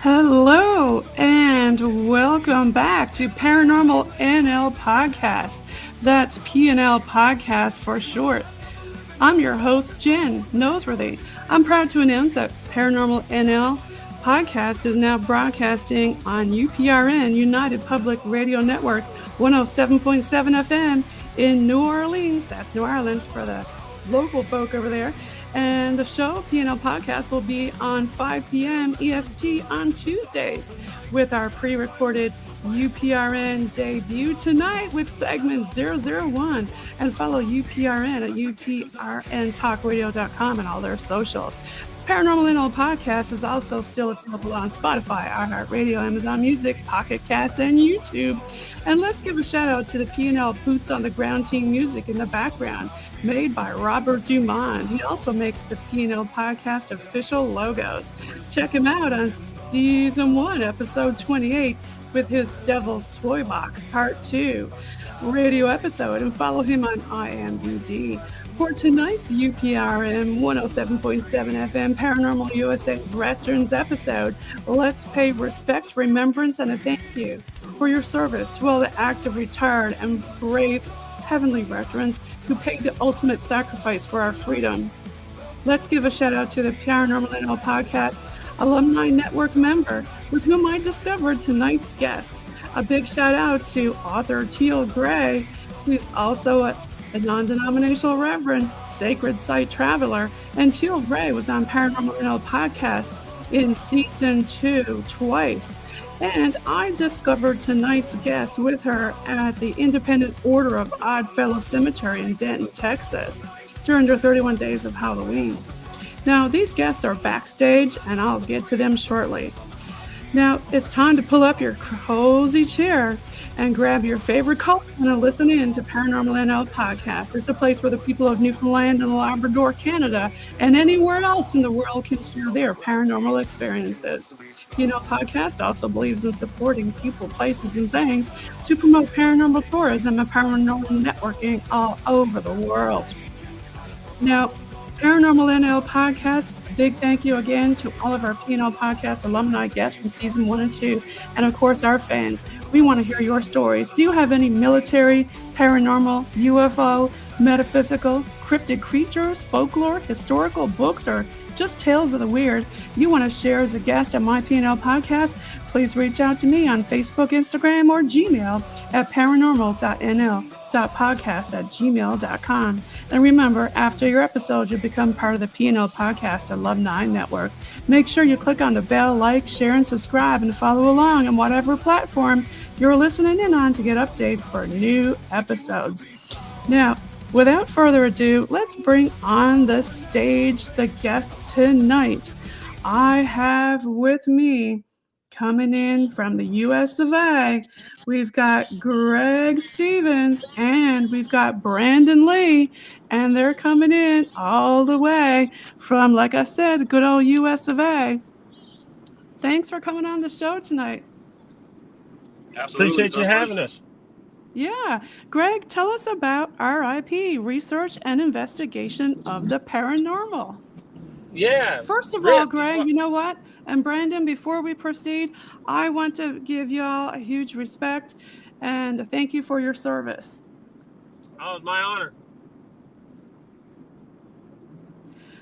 Hello and welcome back to ParanormalNL Podcast. That's PNL Podcast for short. I'm your host, Jen Noseworthy. I'm proud to announce that ParanormalNL Podcast is now broadcasting on UPRN United Public Radio Network 107.7 FM in New Orleans. That's New Orleans for the local folk over there. And the show, PNL Podcast, will be on 5 p.m. EST on Tuesdays with our pre-recorded UPRN debut tonight with segment 001. And follow UPRN at uprntalkradio.com and all their socials. ParanormalNL Podcast is also still available on Spotify, iHeartRadio, Amazon Music, Pocket Cast, and YouTube. And let's give a shout out to the PNL Boots on the Ground team music in the background, made by Robert Dumont. He also makes the PNL Podcast official logos. Check him out on Season 1, Episode 28, with his Devil's Toy Box Part 2 radio episode, and follow him on IMDb. For tonight's UPRN 107.7 FM Paranormal USA Veterans episode, let's pay respect, remembrance, and a thank you for your service to all the active, retired, and brave heavenly veterans who paid the ultimate sacrifice for our freedom. Let's give a shout out to the ParanormalNL Podcast Alumni-Network member with whom I discovered tonight's guest. A big shout out to author Teal Gray, who's also a non-denominational reverend, sacred site traveler, and Teal Gray was on ParanormalNL Podcast in Season 2 twice. And I discovered tonight's guest with her at the Independent Order of Oddfellow Cemetary in Denton, Texas, during their 31 days of Halloween. Now, these guests are backstage, and I'll get to them shortly. Now, it's time to pull up your cozy chair and grab your favorite color and listen in to ParanormalNL Podcast. It's a place where the people of Newfoundland and Labrador, Canada, and anywhere else in the world can share their paranormal experiences. PNL Podcast also believes in supporting people, places, and things to promote paranormal tourism and paranormal networking all over the world. Now, ParanormalNL Podcast, big thank you again to all of our PNL Podcast alumni guests from Season 1 and 2, and of course our fans. We want to hear your stories. Do you have any military, paranormal, UFO, metaphysical, cryptid creatures, folklore, historical books, or just tales of the weird you want to share as a guest at my PNL Podcast? Please reach out to me on Facebook, Instagram, or Gmail at paranormal.nl.podcast@gmail.com. And remember, after your episode, you'll become part of the PNL Podcast Alumni-Network. Make sure you click on the bell, like, share, and subscribe, and follow along on whatever platform you're listening in on to get updates for new episodes. Now, without further ado, let's bring on the stage the guests tonight. I have with me, coming in from the US of A, we've got Greg Stevens and we've got Brandon Lee, and they're coming in all the way from, like I said, good old US of A. Thanks for coming on the show tonight. Absolutely. Appreciate you having us. Yeah. Greg, tell us about RIP, Research and Investigation of the Paranormal. Yeah. First of all, Greg, you know what? And Brandon, before we proceed, I want to give you all a huge respect and thank you for your service. Oh, it's my honor.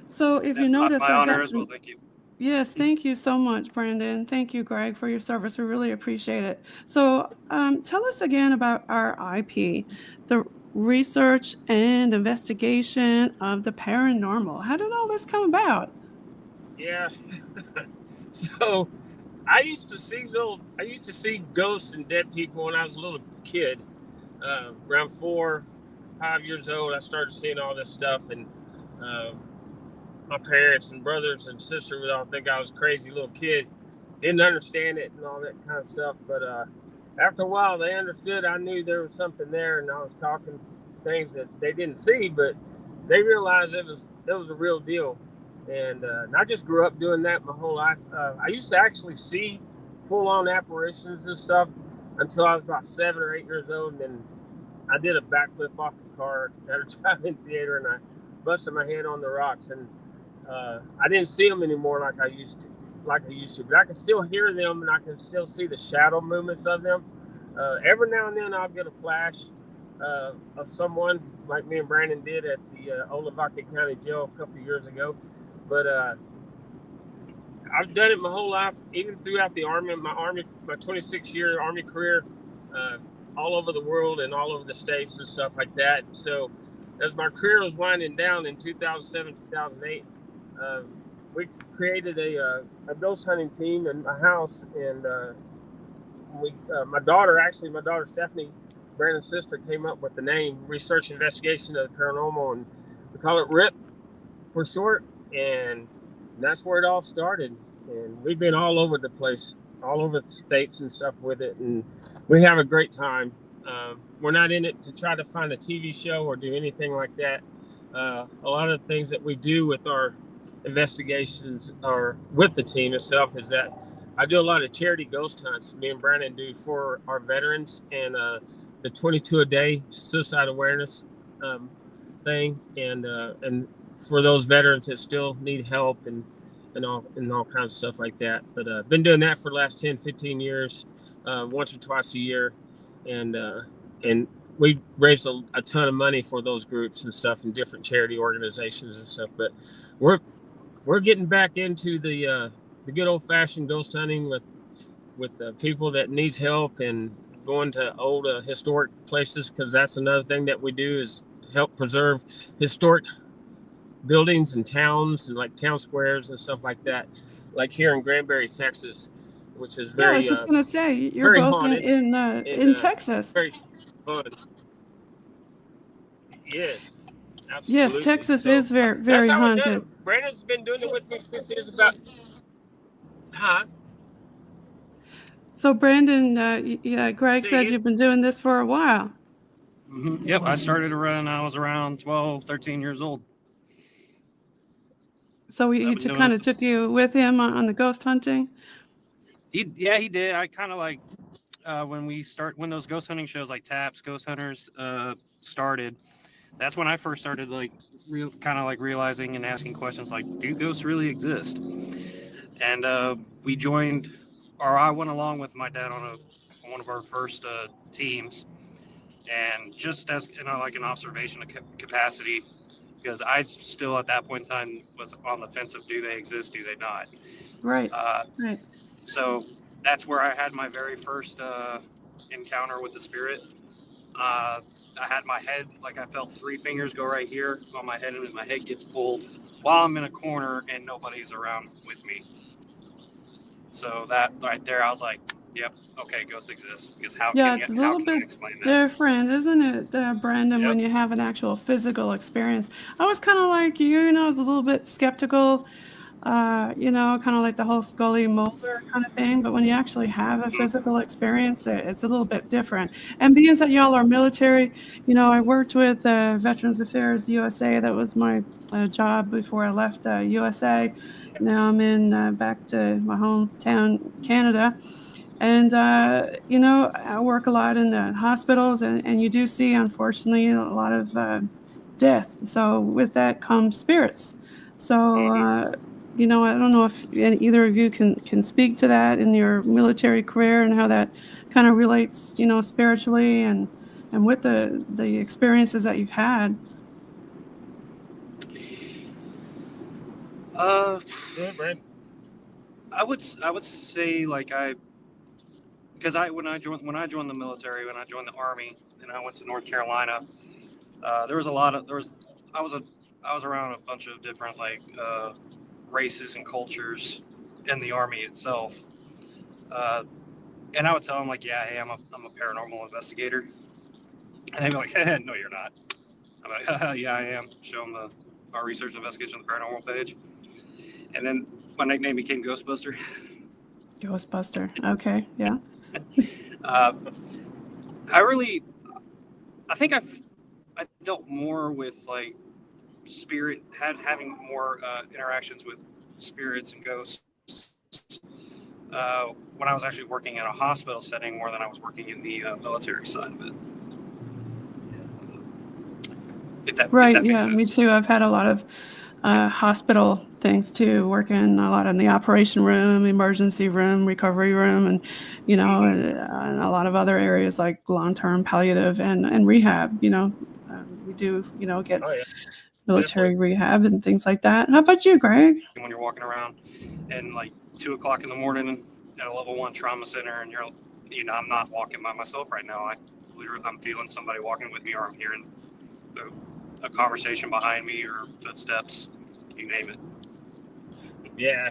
So if you notice, my honor as well. Thank you. Yes, thank you so much, Brandon. Thank you, Greg, for your service. We really appreciate it. So tell us again about RIP, the Research and Investigation of the Paranormal. How did all this come about? Yeah. So I used to see ghosts and dead people when I was a little kid. Around 4 or 5 years old, I started seeing all this stuff, and my parents and brothers and sisters would all think I was a crazy little kid. Didn't understand it and all that kind of stuff. But after a while, they understood. I knew there was something there, and I was talking things that they didn't see, but they realized it was a real deal. And I just grew up doing that my whole life. I used to actually see full-on apparitions and stuff until I was about 7 or 8 years old, and then I did a backflip off the car at a drive-in theater, and I busted my head on the rocks, and I didn't see them anymore like I used to. like I used to, but I can still hear them and I can still see the shadow movements of them. Every now and then I'll get a flash of someone like me and Brandon did at the Olavaca County Jail a couple of years ago. But I've done it my whole life, even throughout the Army, my 26-year Army career, all over the world and all over the states and stuff like that. So as my career was winding down in 2007, 2008, we created a ghost hunting team in my house, and my daughter Stephanie, Brandon's sister, came up with the name Research Investigation of the Paranormal, and we call it RIP for short, and that's where it all started. And we've been all over the place, all over the states and stuff with it, and we have a great time. We're not in it to try to find a TV show or do anything like that. A lot of the things that we do with our investigations or with the team itself is that I do a lot of charity ghost hunts. Me and Brandon do for our veterans, and the 22 a day suicide awareness thing, and for those veterans that still need help and all kinds of stuff like that. But I've been doing that for the last 10, 15 years, once or twice a year, and we raised a ton of money for those groups and stuff in different charity organizations and stuff. But we're getting back into the good old fashioned ghost hunting with the people that needs help, and going to old historic places, because that's another thing that we do is help preserve historic buildings and towns and like town squares and stuff like that, like here in Granbury, Texas, which is very. Yeah, I was just gonna say you're both in Texas. Very fun. Yes. Absolutely. Yes, Texas is very haunted. Brandon's been doing it with me since he was about. Huh? So Brandon, Greg said you've been doing this for a while. Mm-hmm. Yep, I started to run. I was around 12, 13 years old. So he kind of took you with him on the ghost hunting? He did. I kind of like when those ghost hunting shows like TAPS, Ghost Hunters started. That's when I first started realizing and asking questions like, do ghosts really exist? And we joined, or I went along with my dad on one of our first teams, and just as in an observation capacity, because I still at that point in time was on the fence of, do they exist, do they not? Right. Right. So that's where I had my very first encounter with the spirit. I had my head, I felt 3 fingers go right here on my head, and my head gets pulled while I'm in a corner and nobody's around with me. So that right there, I was like, yep, okay, ghosts exist. Because it's a little bit different, isn't it, Brandon, when you have an actual physical experience? I was kind of like you, I was a little bit skeptical, kind of like the whole Scully Mulder kind of thing. But when you actually have a physical experience, it's a little bit different. And being that y'all are military, I worked with Veterans Affairs USA. That was my job before I left USA. Now I'm in back to my hometown, Canada. And, I work a lot in the hospitals, and you do see, unfortunately, a lot of death. So with that comes spirits. So, I don't know if either of you can speak to that in your military career and how that kind of relates, spiritually and with the experiences that you've had. I would say because when I joined the military, when I joined the Army, and I went to North Carolina, I was around a bunch of different races and cultures in the Army itself, and I would tell them hey, I'm a paranormal investigator, and they'd be like, no, you're not. I'm like, yeah, I am. Show them our research investigation on the paranormal page, and then my nickname became Ghostbuster. Ghostbuster. Okay. Yeah. I think I dealt more with spirit, having more interactions with spirits and ghosts when I was actually working in a hospital setting more than I was working in the military side of it. If that makes sense. Me too. I've had a lot of hospital things too, working a lot in the operation room, emergency room, recovery room, and and a lot of other areas like long-term palliative and rehab. We do get Oh yeah, military definitely. rehab and things like that. How about you, Greg? When you're walking around and like 2:00 in the morning at a level 1 trauma center, and I'm not walking by myself right now. I'm feeling somebody walking with me, or I'm hearing a conversation behind me or footsteps, you name it. Yeah,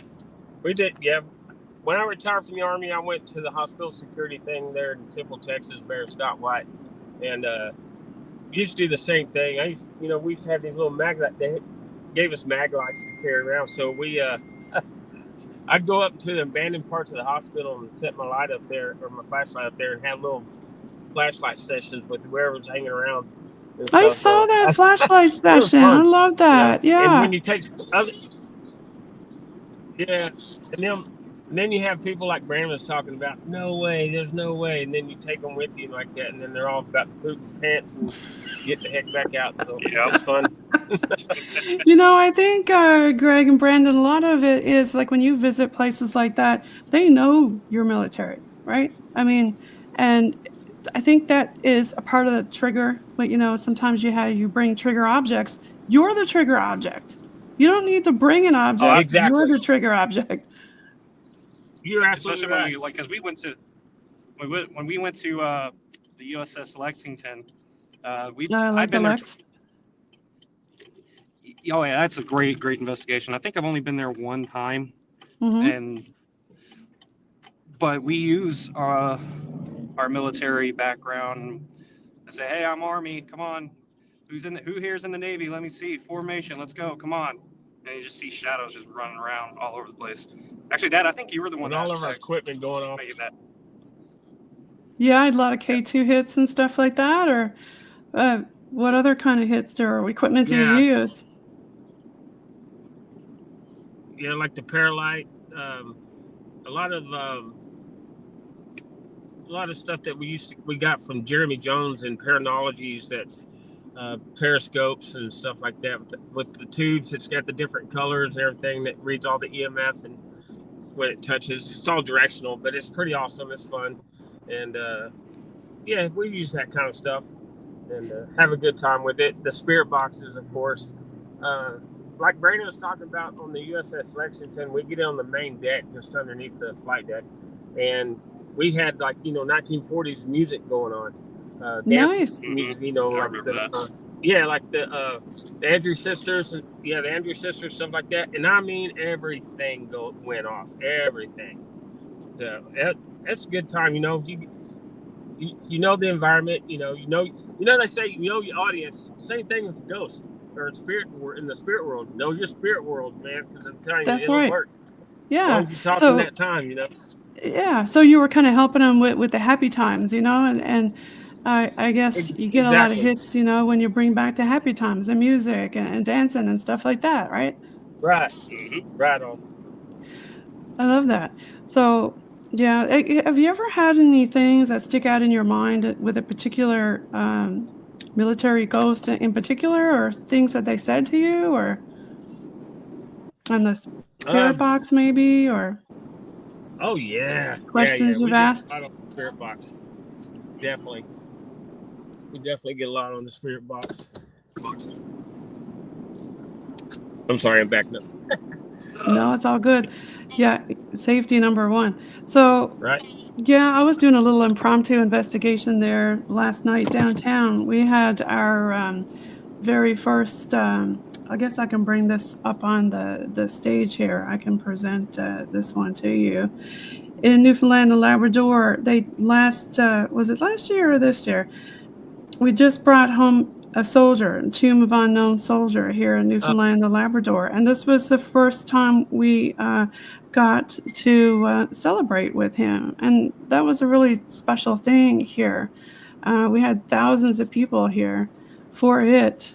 we did. Yeah, when I retired from the Army, I went to the hospital security thing there in Temple, Texas, Bear Scott White, and we used to do the same thing. We used to have these little mag lights. They gave us mag lights to carry around, so we I'd go up to the abandoned parts of the hospital and set my light up there, or my flashlight up there, and have little flashlight sessions with whoever's hanging around. I saw that flashlight session. I love that. Yeah. And when you take and then you have people like Brandon was talking about, no way, there's no way. And then you take them with you like that, and then they're all about to poop their pants and get the heck back out. So it's fun. I think, Greg and Brandon, a lot of it is like when you visit places like that, they know you're military, right? I mean, and I think that is a part of the trigger. But, sometimes you bring trigger objects. You're the trigger object. You don't need to bring an object. Oh, exactly. You're the trigger object. You're absolutely right. Because we went to the USS Lexington. I've been there. Oh yeah, that's a great investigation. I think I've only been there one time, but we use our military background and say, "Hey, I'm Army. Come on, who here's in the Navy? Let me see formation. Let's go. Come on." And you just see shadows just running around all over the place. Actually, Dad, I think you were the one. With all of our equipment going off. Yeah, I had a lot of K2 hits and stuff like that. Or what other kind of hits or equipment do you use? Yeah, like the Paralight. A lot of stuff that we got from Jeremy Jones and Paranologies. That's periscopes and stuff like that with the tubes. It's got the different colors and everything that reads all the EMF, and when it touches, it's all directional, but it's pretty awesome. It's fun, and we use that kind of stuff and have a good time with it. The spirit boxes, of course, like Brandon was talking about on the USS Lexington, we get on the main deck just underneath the flight deck, and we had 1940s music going on. Nice. Music, like the Andrews Sisters, the Andrews Sisters, stuff like that. And I mean, everything went off, everything. So that's a good time. You know the environment. They say your audience. Same thing with the ghost or spirit in the spirit world. Know your spirit world, man. Because I'm telling you, it'll right. work. Yeah. As long as you talk in that time, Yeah. So you were kind of helping them with the happy times, and I guess you get a lot of hits, when you bring back the happy times and music and dancing and stuff like that, right? Right. Mm-hmm. Right on. I love that. So, yeah. Have you ever had any things that stick out in your mind with a particular military ghost in particular, or things that they said to you, or on the spirit box maybe, or? Oh, yeah. Questions you've asked? On the spirit box. Definitely. We definitely get a lot on the spirit box. I'm sorry, I'm backing up. No, it's all good. Yeah, safety number one. So, right. Yeah, I was doing a little impromptu investigation there last night downtown. We had our very first, I guess I can bring this up on the stage here. I can present this one to you. In Newfoundland and Labrador, was it last year or this year? We just brought home a soldier, a tomb of unknown soldier here in Newfoundland and Labrador. And this was the first time we got to celebrate with him. And that was a really special thing here. We had thousands of people here for it.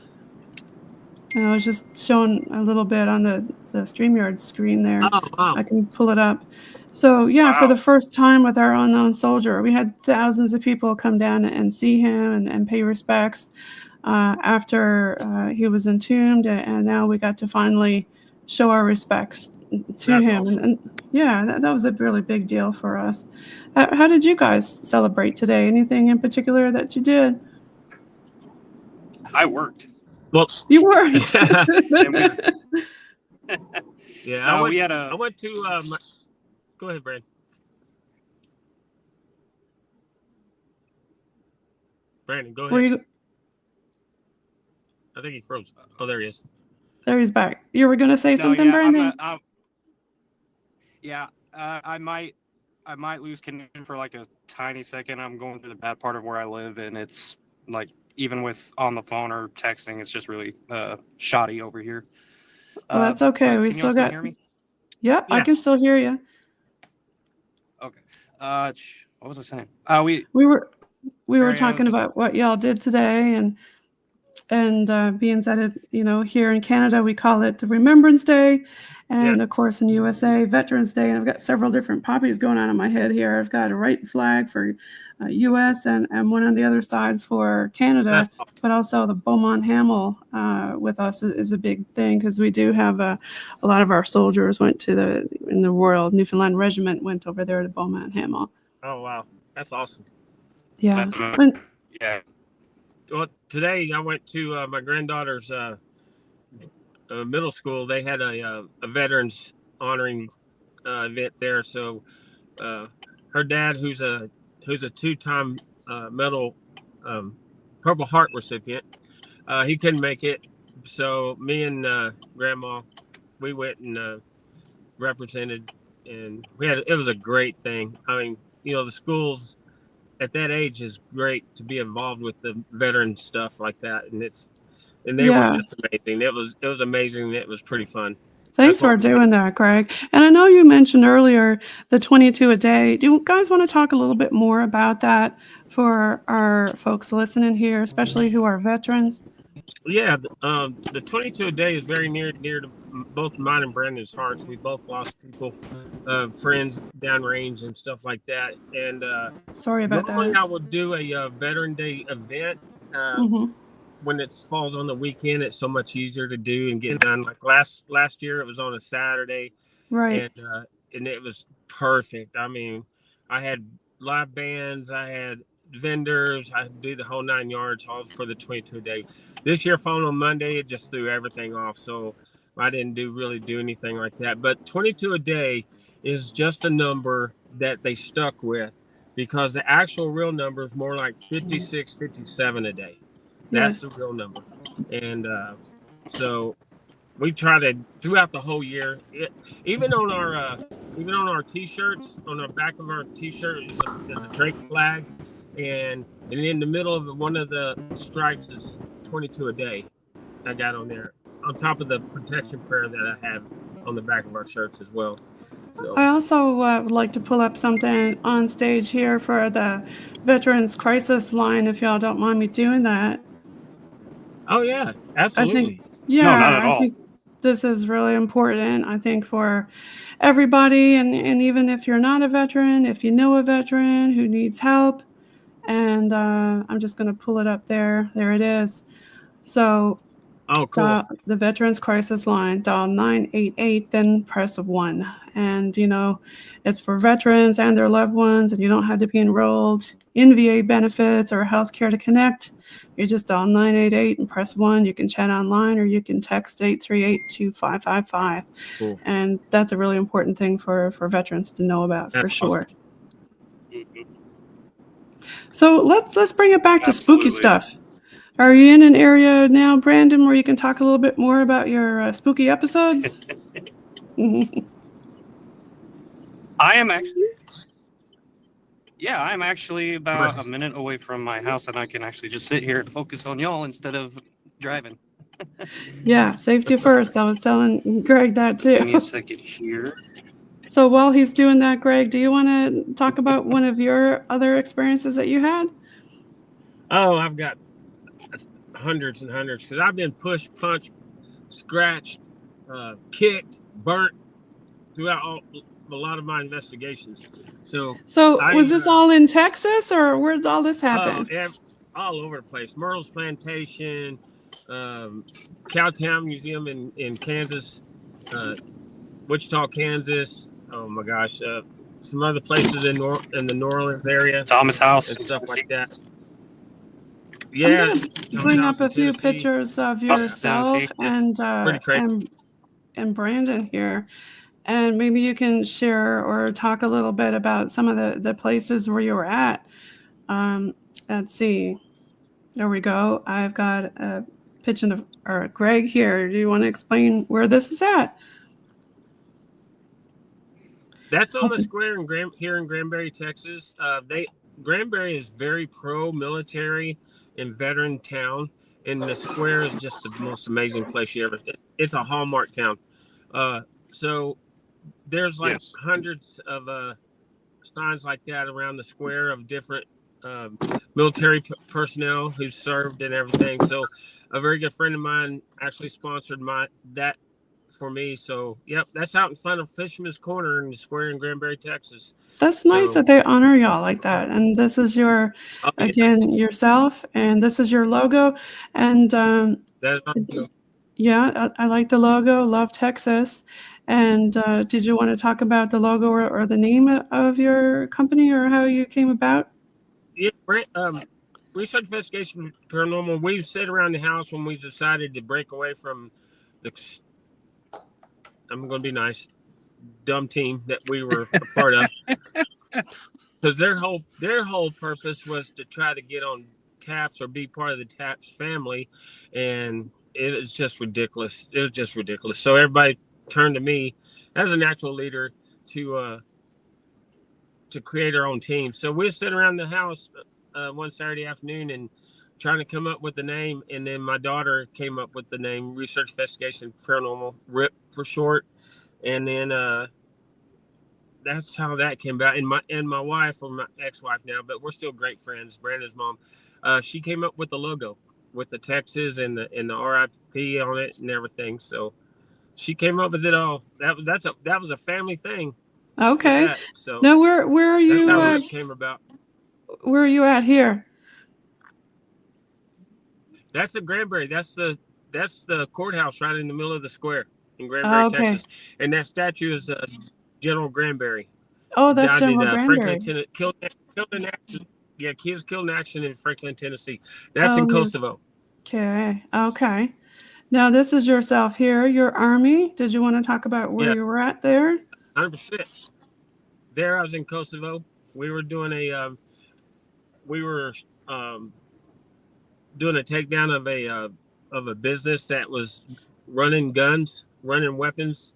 And I was just showing a little bit on the StreamYard screen there. Oh, wow. I can pull it up. So, yeah, wow. For the first time with our unknown soldier, we had thousands of people come down and see him and pay respects. after he was entombed, and now we got to finally show our respects to That's him. awesome. And yeah, that was a really big deal for us. How did you guys celebrate today? Anything in particular that you did? I worked. Well, You weren't. yeah, I went to. Go ahead, Brandon. Brandon, go ahead. I think he froze. Oh, there he is. There he's back. You were going to say something, Brandon? I might lose connection for like a tiny second. I'm going through the bad part of where I live, and it's like even with on the phone or texting, it's just really shoddy over here. Well, that's okay. We still got. Hear me? Yep, yeah. I can still hear you. Okay. What was I saying? We were talking about what y'all did today, and being that here in Canada we call it the Remembrance Day, and of course in USA Veterans Day. And I've got several different poppies going on in my head here. I've got a right flag for US and one on the other side for Canada, but also the Beaumont-Hamel with us is a big thing, because we do have a lot of our soldiers went in the Royal Newfoundland Regiment went over there to Beaumont-Hamel. Oh wow, that's awesome. Yeah. Yeah. Well, today I went to my granddaughter's middle school. They had a veterans honoring event there. So her dad, who's a 2-time medal Purple Heart recipient, he couldn't make it. So me and Grandma, we went and represented, and it was a great thing. I mean, the schools at that age is great to be involved with the veteran stuff like that, and they were just amazing. It was amazing. It was pretty fun. Thanks for doing that, Greg. And I know you mentioned earlier the 22 a day. Do you guys want to talk a little bit more about that for our folks listening here, especially who are veterans? Yeah, the 22 a day is very near to both mine and Brandon's hearts. We both lost people, friends downrange and stuff like that. And sorry about normally that. I will do a Veteran Day event. When it falls on the weekend, it's so much easier to do and get done. Like last year, it was on a Saturday, right? And it was perfect. I mean, I had live bands, I had vendors, I do the whole 9 yards, all for the 22 a day. This year, falling on Monday, it just threw everything off. So I didn't really do anything like that. But 22 a day is just a number that they stuck with, because the actual real number is more like 56, 57 a day. That's the real number. And so we try to, throughout the whole year, even on our T-shirts, on the back of our T-shirt is a Drake flag, and in the middle of one of the stripes is 22 a day. I got on there, on top of the protection prayer that I have on the back of our shirts as well. So I also would like to pull up something on stage here for the Veterans Crisis line, if y'all don't mind me doing that. Oh yeah, absolutely. No, not at all. I think this is really important, I think, for everybody, and even if you're not a veteran, if you know a veteran who needs help. And I'm just going to pull it up there. There it is. So cool. The Veterans Crisis Line, dial 988, then press 1. And, it's for veterans and their loved ones, and you don't have to be enrolled in VA benefits or healthcare to connect. You just dial 988 and press 1. You can chat online, or you can text 838-2555. Cool. And that's a really important thing for veterans to know about. That's for sure. Awesome. So let's bring it back to spooky stuff. Are you in an area now, Brandon, where you can talk a little bit more about your spooky episodes? I'm actually about a minute away from my house, and I can actually just sit here and focus on y'all instead of driving. Yeah, safety first. I was telling Greg that too. Give me a second here. So while he's doing that, Greg, do you want to talk about one of your other experiences that you had? Oh, I've got hundreds and hundreds, because I've been pushed, punched, scratched, kicked, burnt throughout a lot of my investigations. So was this all in Texas, or where did all this happen? all over the place. Myrtle's Plantation, Cowtown Museum in Kansas, Wichita, Kansas. Oh my gosh, some other places in the New Orleans area, Thomas House and stuff like that. Yeah, I'm gonna bring up a few pictures of yourself and Brandon here, and maybe you can share or talk a little bit about some of the places where you were at. Let's see. There we go. I've got a picture of Greg here. Do you want to explain where this is at? That's on the square here in Granbury, Texas. Granbury is very pro-military and veteran town, and the square is just the most amazing place you ever. It's a hallmark town. So there's like hundreds of signs like that around the square of different military personnel who served and everything. So a very good friend of mine actually sponsored that for me. So yep, that's out in front of Fisherman's Corner in the square in Granbury, Texas. That's nice that they honor y'all like that. And this is yourself, and this is your logo. And yeah, I like the logo. Love Texas. And did you want to talk about the logo or the name of your company or how you came about? Yeah, Research Investigation Paranormal. We sat around the house when we decided to break away from I'm going to be nice, dumb team that we were a part of, because their whole purpose was to try to get on TAPS or be part of the TAPS family, and it is just ridiculous. It was just ridiculous. So everybody turned to me as a natural leader to create our own team. So we sit around the house one Saturday afternoon and trying to come up with the name, and then my daughter came up with the name Research Investigation Paranormal, RIP for short, and then that's how that came about. And my wife, or my ex-wife now, but we're still great friends, Brandon's mom, she came up with the logo with the Texas and the RIP on it and everything. So she came up with it all. That was a family thing. Okay. So now where are you? That's how it came about. Where are you at here? That's the Granbury. That's the courthouse right in the middle of the square in Granbury, Texas. And that statue is General Granbury. Oh, that's General Granbury. Franklin, killed in action. Yeah, he was killed in action in Franklin, Tennessee. That's in Kosovo. Okay. Now this is yourself here. Your Army. Did you want to talk about where you were at there? 100%. There, I was in Kosovo. We were doing doing a takedown of a business that was running weapons,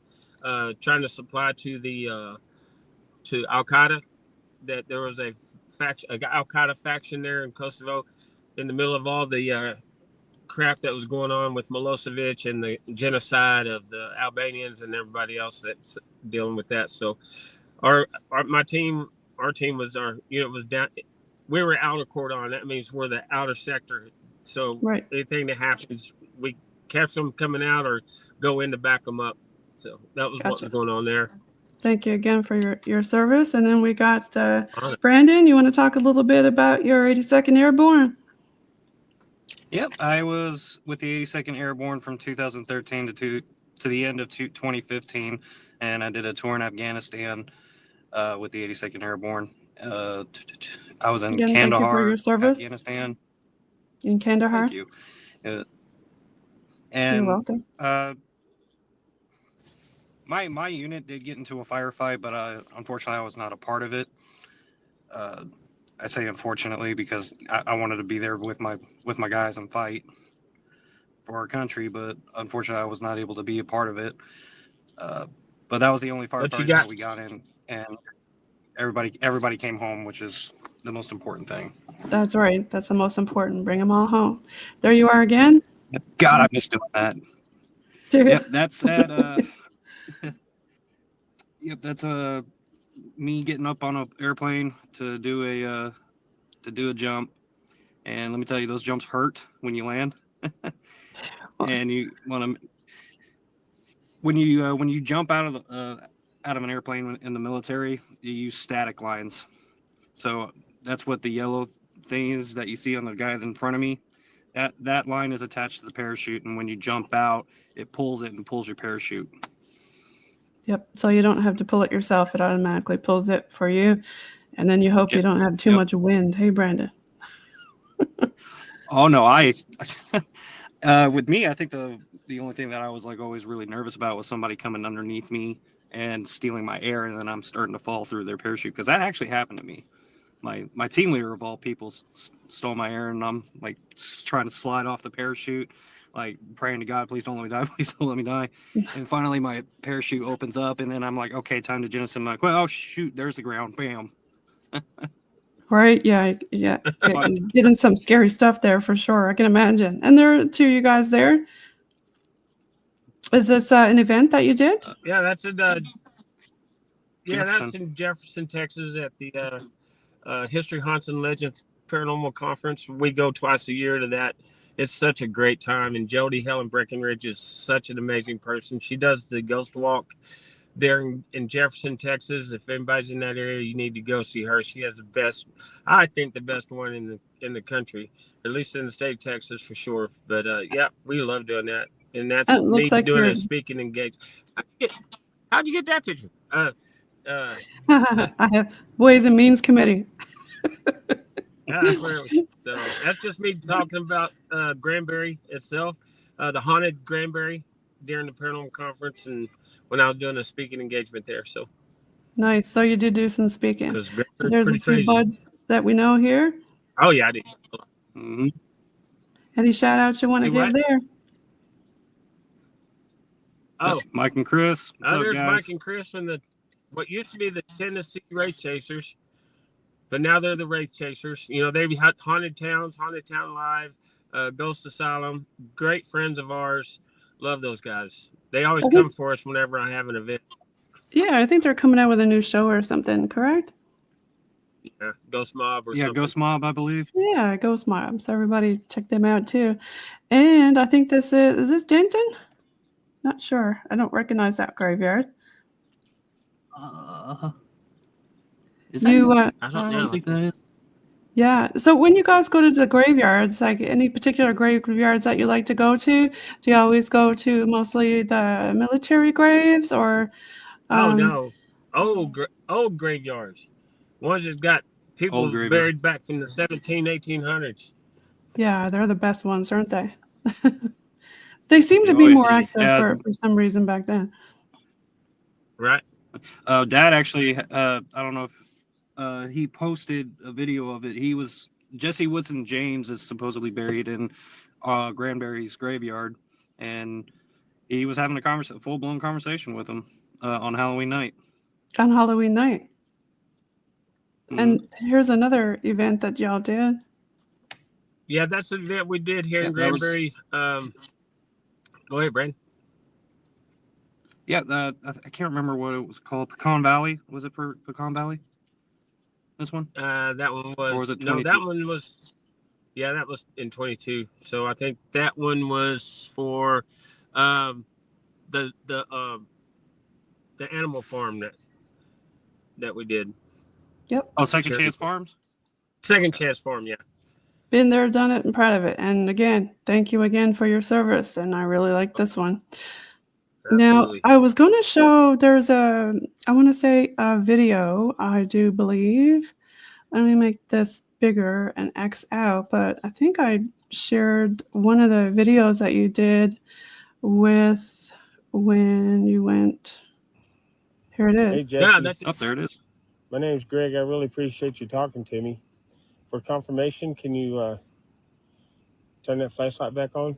trying to supply to Al Qaeda. That there was an Al Qaeda faction there in Kosovo, in the middle of all the crap that was going on with Milosevic and the genocide of the Albanians and everybody else that's dealing with that. So, our team was down. We were outer cordon. That means we're the outer sector. So anything that happens, we catch them coming out or go in to back them up. So that was what was going on there. Thank you again for your service. And then we got Brandon. You want to talk a little bit about your 82nd Airborne? Yep, I was with the 82nd Airborne from 2013 to the end of 2015, and I did a tour in Afghanistan with the 82nd Airborne. I was in Kandahar, thank you for your service. Afghanistan. In Kandahar. Thank you. You're welcome. My unit did get into a firefight, but unfortunately I was not a part of it. I say unfortunately because I wanted to be there with my guys and fight for our country, but unfortunately I was not able to be a part of it. But that was the only firefight that we got in, and everybody came home, which is the most important thing. That's right. That's the most important. Bring them all home. There you are again. God, I missed doing that. Yep, that's at. Yep, that's me getting up on an airplane to do a jump, and let me tell you, those jumps hurt when you land. And you want to when you jump out of an airplane in the military, you use static lines. So that's what the yellow things that you see on the guy in front of me, that line is attached to the parachute, and when you jump out, it pulls your parachute. Yep. So you don't have to pull it yourself. It automatically pulls it for you. And then you hope you don't have too much wind. Hey, Brandon. Oh, no. With me, I think the only thing that I was like always really nervous about was somebody coming underneath me and stealing my air, and then I'm starting to fall through their parachute, because that actually happened to me. My team leader of all people stole my air, and I'm like trying to slide off the parachute, like praying to God, please don't let me die, please don't let me die. And finally my parachute opens up, and then I'm like, okay, time to jettison. I'm like, well, oh shoot, there's the ground, bam. Right? Yeah. Getting some scary stuff there for sure. I can imagine. And there are two of you guys there. Is this an event that you did? Yeah, that's in that's in Jefferson, Texas, at the History, Haunts, and Legends Paranormal Conference. We go twice a year to that. It's such a great time. And Jody Helen Breckenridge is such an amazing person. She does the ghost walk there in Jefferson, Texas. If anybody's in that area, you need to go see her. She has the best, I think, the best one in the country, at least in the state of Texas for sure. But yeah, we love doing that. And that's me like doing a speaking engagement. How'd you get that picture? I have Ways and Means Committee. So that's just me talking about Granbury itself, the haunted Granbury during the Paranormal Conference, and when I was doing a speaking engagement there. So nice. So you did do some speaking. There's a few crazy buds that we know here. Oh yeah, I did. Mm-hmm. Any shout outs you want to give there? Oh, Mike and Chris. There's guys? Mike and Chris from what used to be the Tennessee Wraith Chasers, but now they're the Wraith Chasers. You know, they've had Haunted Town Live, Ghost Asylum. Great friends of ours. Love those guys. They always come for us whenever I have an event. Yeah, I think they're coming out with a new show or something, correct? Yeah, Ghost Mob or something. Ghost Mob, I believe. Yeah, Ghost Mob. So everybody check them out too. And I think is this Denton? Not sure. I don't recognize that graveyard. Is that I don't think that is. Yeah. So when you guys go to the graveyards, like any particular graveyards that you like to go to, do you always go to mostly the military graves or? No, old graveyards. Ones that got people buried back from the 1800s. Yeah, they're the best ones, aren't they? They seem to be more active for some reason back then. Right. Dad actually, I don't know if he posted a video of it. Jesse Woodson James is supposedly buried in Granbury's graveyard, and he was having a full-blown conversation with him on Halloween night. On Halloween night. Mm-hmm. And here's another event that y'all did. Yeah, that's the event we did here in Granbury. Go ahead, Brandon. Yeah, I can't remember what it was called. Pecan Valley. Was it for Pecan Valley? This one? That one was. Or was it 22? No, that one was. Yeah, that was in 22. So I think that one was for the animal farm that we did. Yep. Oh, Second Chance Farms? Second Chance Farm, yeah. Been there, done it, and proud of it. And again, thank you again for your service. And I really like this one. Absolutely. Now, I was going to show, there's I want to say a video, I do believe. Let me make this bigger and X out, but I think I shared one of the videos that you did with when you went. Here it is. Hey, Jesse. Yeah, there it is. My name's Greg. I really appreciate you talking to me. For confirmation, can you turn that flashlight back on?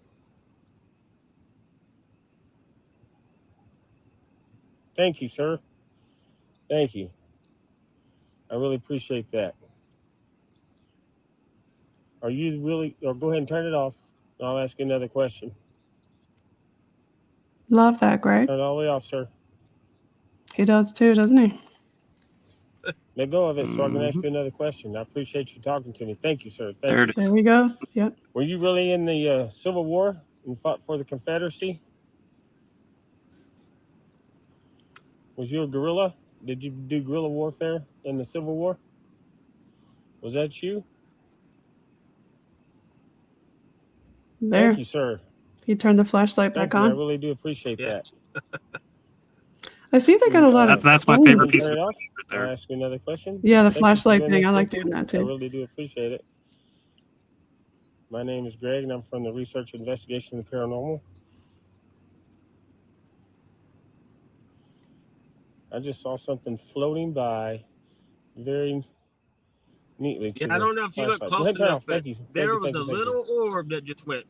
Thank you, sir. Thank you. I really appreciate that. Are you really, or go ahead and turn it off. I'll ask you another question. Love that, Greg. Turn it all the way off, sir. He does too, doesn't he? Let go of it so I can ask you another question. I appreciate you talking to me. Thank you, sir. There it is. There we go. Yep. Were you really in the Civil War and fought for the Confederacy? Was you a guerrilla? Did you do guerrilla warfare in the Civil War? Was that you? There. Thank you, sir. He turned the flashlight Thank back you. I on. really do appreciate Yeah. that. I see they got a lot of That's my coins. favorite piece Turn of it off. equipment right I'll there. ask you another question. Yeah, the Thank you for flashlight doing thing. this I like with me. doing that I too. really do appreciate it. My name is Greg, and I'm from the Research and Investigation of the Paranormal. I just saw something floating by very neatly to Yeah, I the don't know if you look flashlight. Go close ahead, turn it enough, off. but Thank you. there was a Thank you. little orb that just went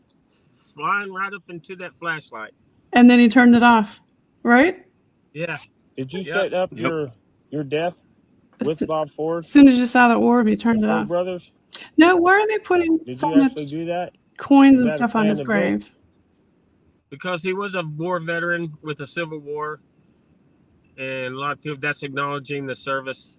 flying right up into that flashlight. And then he turned it off, right? Yeah. Did you Yep. set up Yep. your death with Bob Ford, As soon as you saw the orb, you turned the it Ford off. brothers? Now, why are they putting Did so you actually much do that? coins Was and that a stuff on his planned event? grave? Because he was a war veteran with the Civil War, and a lot of people, that's acknowledging the service.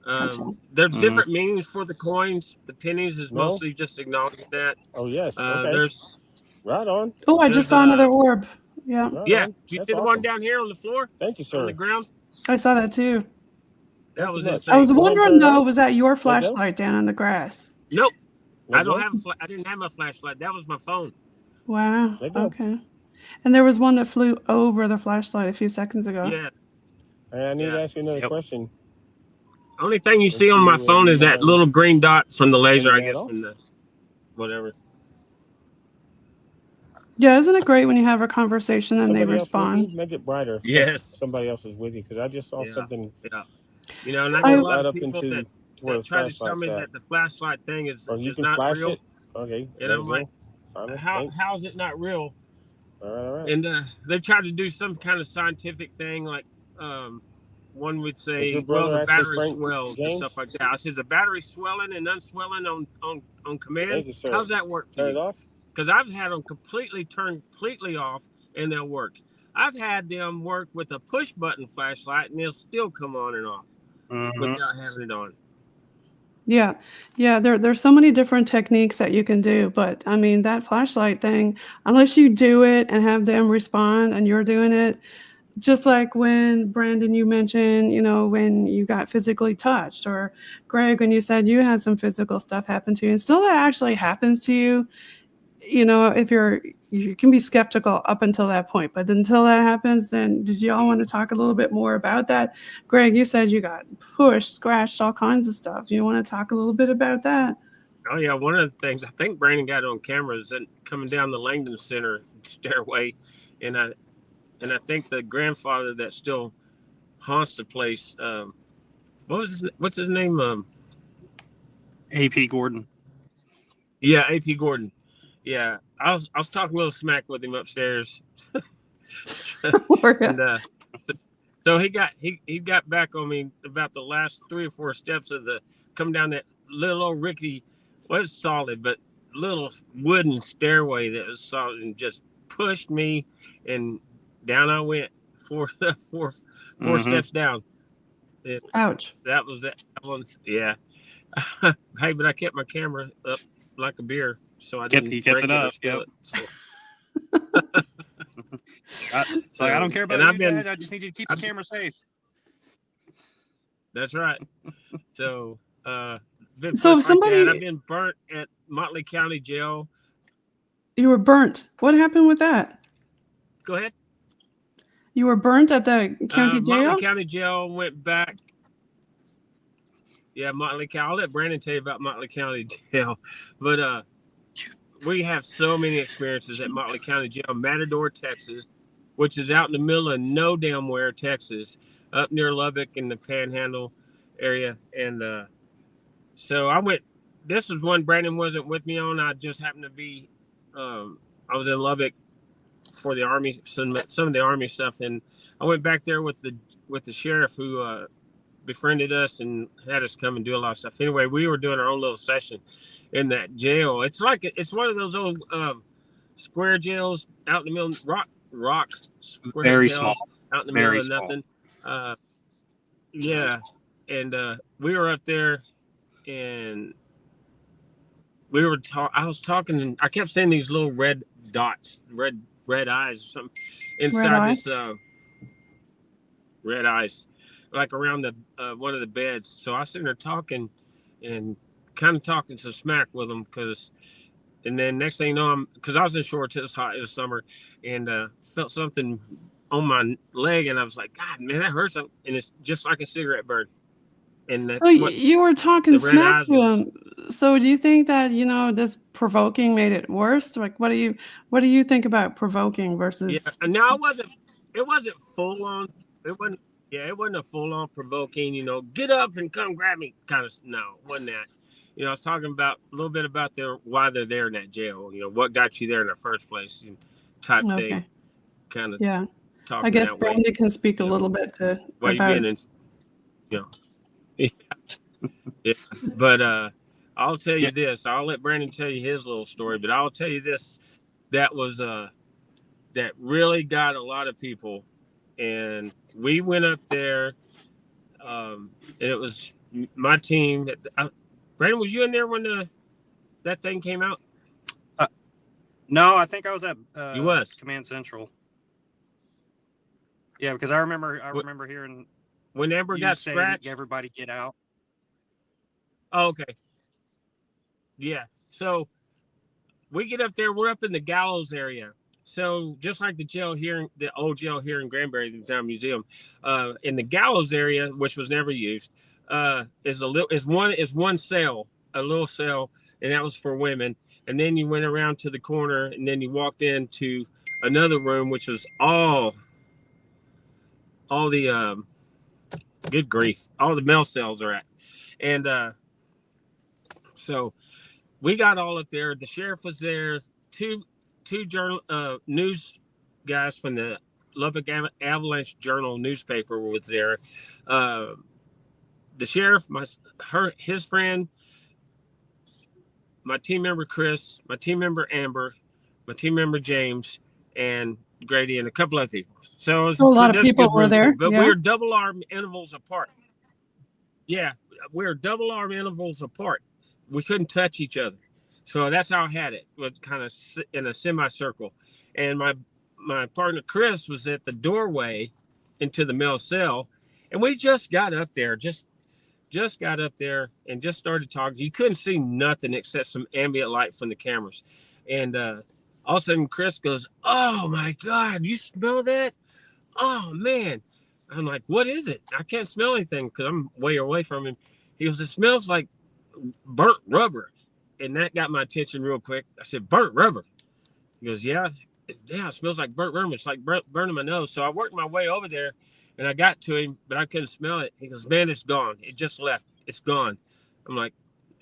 Gotcha. There's different meanings for the coins. The pennies is No? mostly just acknowledging that. Oh, yes. Okay. There's Right on. Oh, I just saw another orb. Yeah, Right yeah. on. Did you That's see the one awesome. down here on the floor, Thank you, on the sir. ground? I saw that too. That Thank was you much. insane. I was Go ahead and wondering turn it though, off. was that your Let go. flashlight down in the grass? Nope. Let I don't go. have I didn't have my flashlight. That was my phone. Wow. Let go. Okay. And there was one that flew over the flashlight a few seconds ago. Yeah. I need to Yeah. ask you another Yep. question. Only thing you If see on my you phone would is that mind little green dot from the laser, I turning that guess, off. from the whatever. Yeah, isn't it great when you have a conversation and they Somebody else with you? respond? Make it brighter. If Yes. somebody else is with you, because I just saw Yeah. something Yeah. You know, and I I- get a right lot up of people into that where the try to tell flashlight's me at. that the flashlight thing is Or you can not flash real. it. Okay. And There I'm you like, go. Simon, how thanks. is it not real? All right. And they try to do some kind of scientific thing, like one would Is say, your well, brother the actually battery Frank swells and James? stuff like that. I said, the battery swelling and unswelling on command. Thank you, sir. How's that work for Turn it you? off. Because I've had them turn completely off and they'll work. I've had them work with a push button flashlight and they'll still come on and off without having it on. Yeah. There's so many different techniques that you can do, but I mean that flashlight thing, unless you do it and have them respond and you're doing it, just like when Brandon, you mentioned, when you got physically touched, or Greg, when you said you had some physical stuff happen to you, and still that actually happens to you, if you can be skeptical up until that point, but until that happens, then did you all want to talk a little bit more about that? Greg, you said you got pushed, scratched, all kinds of stuff. Do you want to talk a little bit about that? Oh yeah, one of the things I think Brandon got on camera is that coming down the Langdon Center stairway, and I think the grandfather that still haunts the place, what's his name? AP Gordon. Yeah, AP Gordon. Yeah, I was talking a little smack with him upstairs, and so he got back on me about the last 3 or 4 steps of the come down that little old rickety, well, it's solid, but little wooden stairway that was solid, and just pushed me, and down I went four steps down. Ouch. That was that one. Yeah. Hey, but I kept my camera up like a beer, so I didn't break it or spill it. So. So I don't care about you, Dad. I just need you to keep the camera safe. That's right. So, I've been burnt at Motley County Jail. You were burnt. What happened with that? Go ahead. You were burnt at the county jail? Motley County Jail, went back. Yeah, Motley County. I'll let Brandon tell you about Motley County Jail. But we have so many experiences at Motley County Jail, Matador, Texas, which is out in the middle of no damn where, Texas, up near Lubbock in the Panhandle area. And so I went. This was one Brandon wasn't with me on. I just happened to be. I was in Lubbock for the Army, some of the Army stuff, and I went back there with the sheriff who befriended us and had us come and do a lot of stuff. Anyway, we were doing our own little session in that jail. It's one of those old square jails out in the middle, rock square Very jails small. out in the Very middle of nothing. Yeah, and we were up there, and we were I was talking, and I kept seeing these little red dots, red eyes or something inside this red eyes, like around the one of the beds. So I was sitting there talking and kind of talking some smack with them, because And then next thing you know, because I was in shorts, it was hot, it was summer, and felt something on my leg, and I was like, God, man, that hurts. And it's just like a cigarette burn. And that's So you were talking the red smack eyes to him. So do you think that, this provoking made it worse? Like, what do you think about provoking versus? Yeah, no, it wasn't full on. It wasn't a full on provoking, get up and come grab me kind of. No, it wasn't that. I was talking about a little bit about why they're there in that jail, what got you there in the first place, type thing. Kind of. Yeah. Talking I guess that way. Brandon can speak a little bit to Why about. you being in, yeah. But I'll tell you this. I'll let Brandon tell you his little story, but I'll tell you this. That was that really got a lot of people, and we went up there, and it was my team. Brandon, was you in there when that thing came out? No, I think I was at you was Command Central. Yeah, because I remember hearing when Amber got scratched. Everybody get out. Oh, okay. Yeah. So we get up there. We're up in the gallows area. So just like the jail here, the old jail here in Granbury, the Town Museum, in the gallows area, which was never used, is one cell, a little cell, and that was for women. And then you went around to the corner, and then you walked into another room, which was all the good grief, all the male cells are at, and so we got all up there. The sheriff was there. Two news guys from the Lubbock Avalanche Journal newspaper was there. The sheriff, his friend, my team member Chris, my team member Amber, my team member James, and Grady, and a couple other people. So a lot of people were there, but we were double arm intervals apart. Yeah, we were double arm intervals apart. We couldn't touch each other. So that's how I had it. Was kind of in a semicircle. And my partner Chris was at the doorway into the male cell, and we just got up there, just got up there and just started talking. You couldn't see nothing except some ambient light from the cameras. And all of a sudden Chris goes, "Oh my God, you smell that? Oh man." I'm like, "What is it?" I can't smell anything because I'm way away from him. He goes, "It smells like burnt rubber." And that got my attention real quick. I said, "Burnt rubber?" He goes, yeah, it smells like burnt rubber. It's like burning my nose. So I worked my way over there, and I got to him, but I couldn't smell it. He goes, "Man, it's gone. It just left. It's gone." I'm like,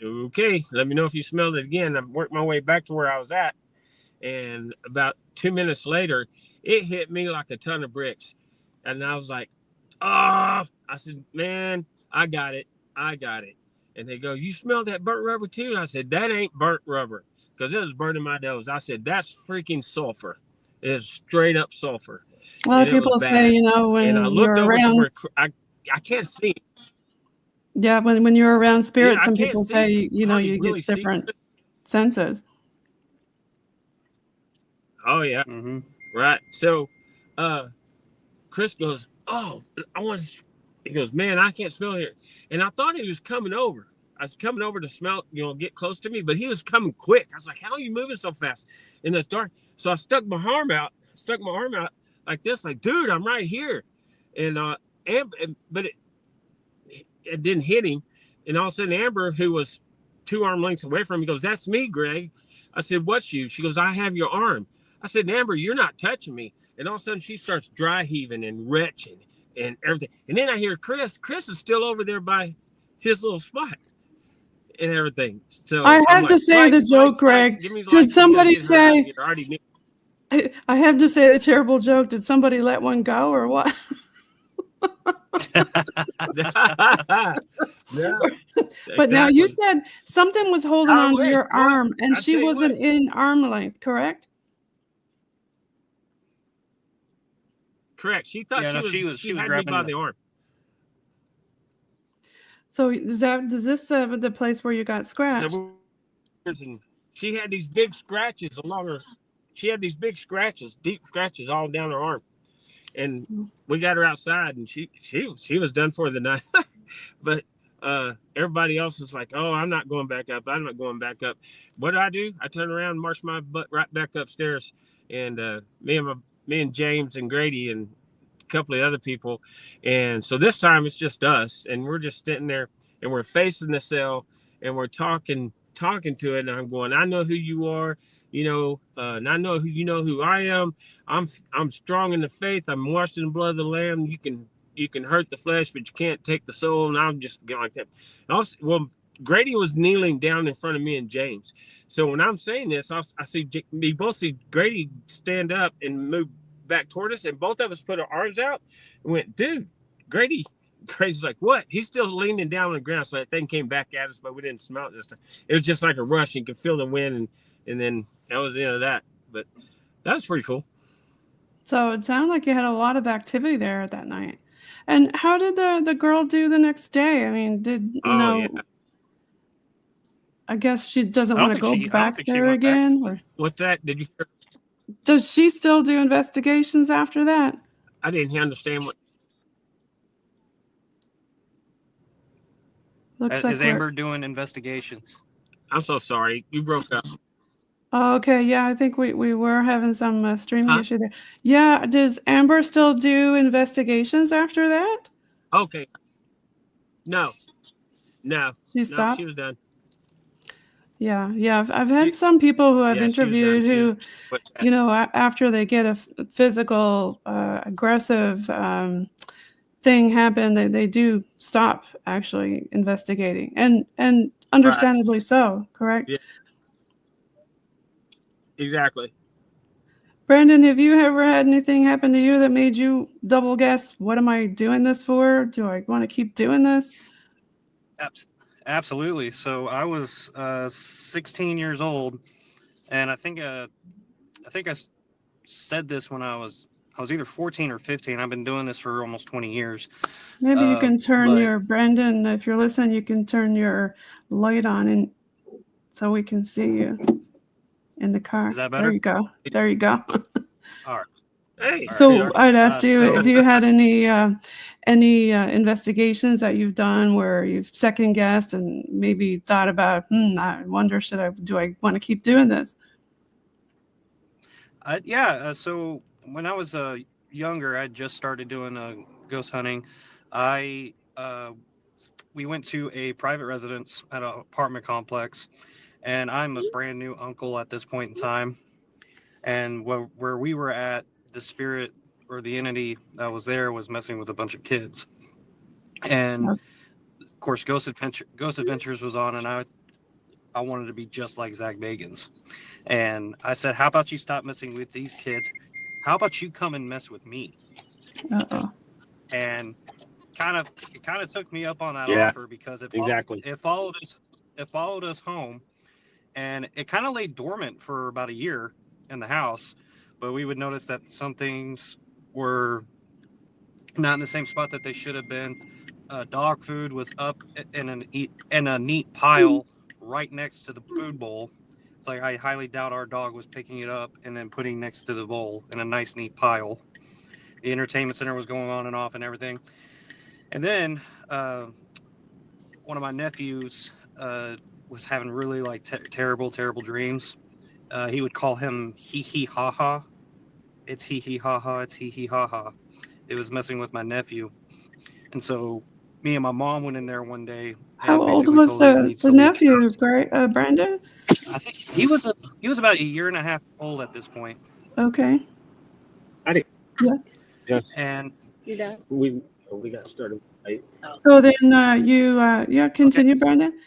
"Okay, let me know if you smell it again." I worked my way back to where I was at, and about 2 minutes later, it hit me like a ton of bricks. And I was like, "Oh," I said, "Man, I got it. And they go, "You smell that burnt rubber too?" And I said, "That ain't burnt rubber," because it was burning my nose. I said, "That's freaking sulfur. It is straight up sulfur." A lot of people say, when and I looked you're over around, to where I can't see. Yeah, when you're around spirits, some people say, you really get different senses. Oh yeah, right. So, Chris goes, "Oh, He goes, "Man, I can't smell here." And I thought he was coming over. I was coming over to smell, get close to me, but he was coming quick. I was like, "How are you moving so fast in the dark?" So I stuck my arm out like this, like, "Dude, I'm right here." But it didn't hit him. And all of a sudden, Amber, who was 2 arm lengths away from him, goes, "That's me, Greg." I said, "What's you?" She goes, "I have your arm." I said, "Amber, you're not touching me." And all of a sudden, she starts dry heaving and retching and everything. And then I hear Chris is still over there by his little spot and everything. So I have to say the joke, Greg. Did somebody say, I have to say the terrible joke. Did somebody let one go or what? Yeah, But now you said something was holding on to your arm, and I'll she wasn't in arm length, correct? Correct. She thought she was had grabbing me by the arm. So does this the place where you got scratched? And she had these big scratches along her. She had these big scratches, deep scratches all down her arm. And we got her outside, and she was done for the night. But Everybody else was like, "Oh, I'm not going back up. I'm not going back up." What do? I turned around and marched my butt right back upstairs. And me and James and Grady and a couple of other people. And so this time it's just us, and we're just sitting there, and we're facing the cell, and we're talking to it. And I'm going, "I know who you are, and I know who I am. I'm strong in the faith. I'm washed in the blood of the Lamb. You can hurt the flesh, but you can't take the soul." And I'm just going like that. Well, Grady was kneeling down in front of me and James. So when I'm saying this, we both see Grady stand up and move back toward us, and both of us put our arms out and went, "Dude, Grady's like, what?" He's still leaning down on the ground. So that thing came back at us, but we didn't smell it this time. It was just like a rush. You could feel the wind, and then that was the end of that. But that was pretty cool. So it sounded like you had a lot of activity there that night. And how did the girl do the next day? I mean, Yeah. I guess she doesn't want to go back there again? Or what's that? Did you hear? Does she still do investigations after that? I didn't understand what. Is Amber doing investigations? I'm so sorry. You broke up. Oh, okay. Yeah, I think we were having some streaming issue there. Yeah, does Amber still do investigations after that? Okay. No. She stopped? She was done. Yeah. I've had some people who I've interviewed who, after they get a physical, aggressive thing happen, they do stop actually investigating, and understandably so. Correct? Yeah. Exactly. Brandon, have you ever had anything happen to you that made you double guess, what am I doing this for? Do I want to keep doing this? Absolutely. So I was 16 years old, and I think I said this when I was either 14 or 15. I've been doing this for almost 20 years. Maybe you can turn Brandon, if you're listening, you can turn your light on, and so we can see you in the car. Is that better? There you go. All right. Hey. So I'd asked you if you had any investigations that you've done where you've second guessed and maybe thought about, I wonder, do I want to keep doing this? So when I was younger, I just started doing ghost hunting. We went to a private residence at an apartment complex, and I'm a brand new uncle at this point in time. And where we were at, the spirit or the entity that was there was messing with a bunch of kids. And of course, Ghost Adventures was on, and I wanted to be just like Zach Bagans. And I said, "How about you stop messing with these kids? How about you come and mess with me?" Uh-oh. And it kind of took me up on that offer, because it followed us home, and it kind of lay dormant for about a year in the house. But we would notice that some things were not in the same spot that they should have been. Dog food was up in a neat pile right next to the food bowl. It's like I highly doubt our dog was picking it up and then putting next to the bowl in a nice neat pile. The entertainment center was going on and off and everything. And then one of my nephews was having really terrible dreams. He would call him hee hee ha ha. It's hee hee ha ha. It's hee hee ha ha. It was messing with my nephew. And so me and my mom went in there one day. How old was the nephew, Brandon? I think he was about a year and a half old at this point. Okay. Yeah. And we got started. So then continue, okay. Brandon.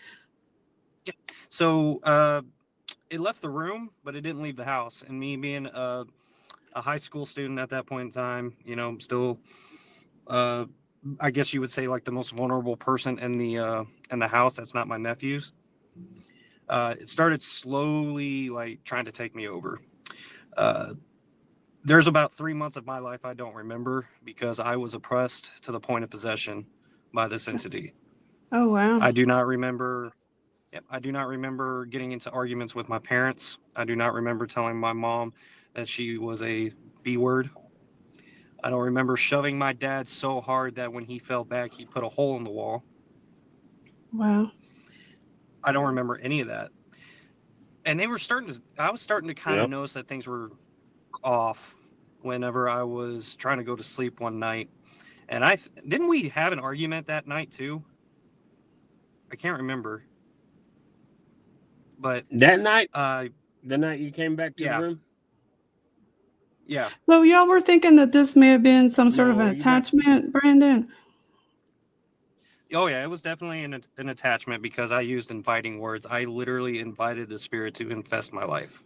Yeah. So it left the room, but it didn't leave the house. And me being a high school student at that point in time, still, I guess you would say like the most vulnerable person in the house. That's not my nephews. It started slowly trying to take me over. There's about 3 months of my life I don't remember because I was oppressed to the point of possession by this entity. Oh, wow. I do not remember getting into arguments with my parents. I do not remember telling my mom that she was a B word. I don't remember shoving my dad so hard that when he fell back, he put a hole in the wall. Wow. I don't remember any of that. And I was starting to kind of notice that things were off whenever I was trying to go to sleep one night. And didn't we have an argument that night too? I can't remember. But that night, the night you came back to the room? Yeah. So y'all were thinking that this may have been some sort of an attachment, Brandon? Oh, yeah, it was definitely an attachment because I used inviting words. I literally invited the spirit to infest my life.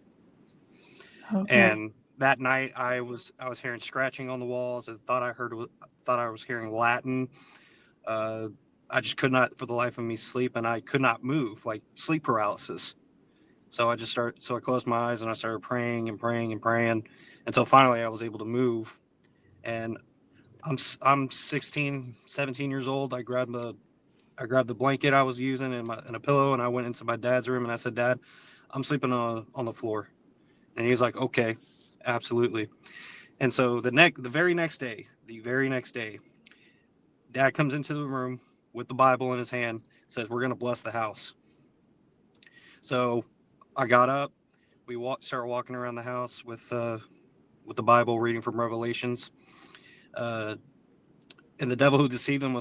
Okay. And that night I was hearing scratching on the walls. I thought I was hearing Latin. I just could not for the life of me sleep, and I could not move, like sleep paralysis. So I closed my eyes and I started praying and praying and praying until finally I was able to move. And I'm 16, 17 years old. I grabbed the blanket I was using and a pillow, and I went into my dad's room and I said, "Dad, I'm sleeping on the floor." And he was like, "Okay, absolutely." And so the very next day, Dad comes into the room with the Bible in his hand, says, "We're going to bless the house." So I got up. We started walking around the house with the Bible, reading from Revelations. And the devil who deceived them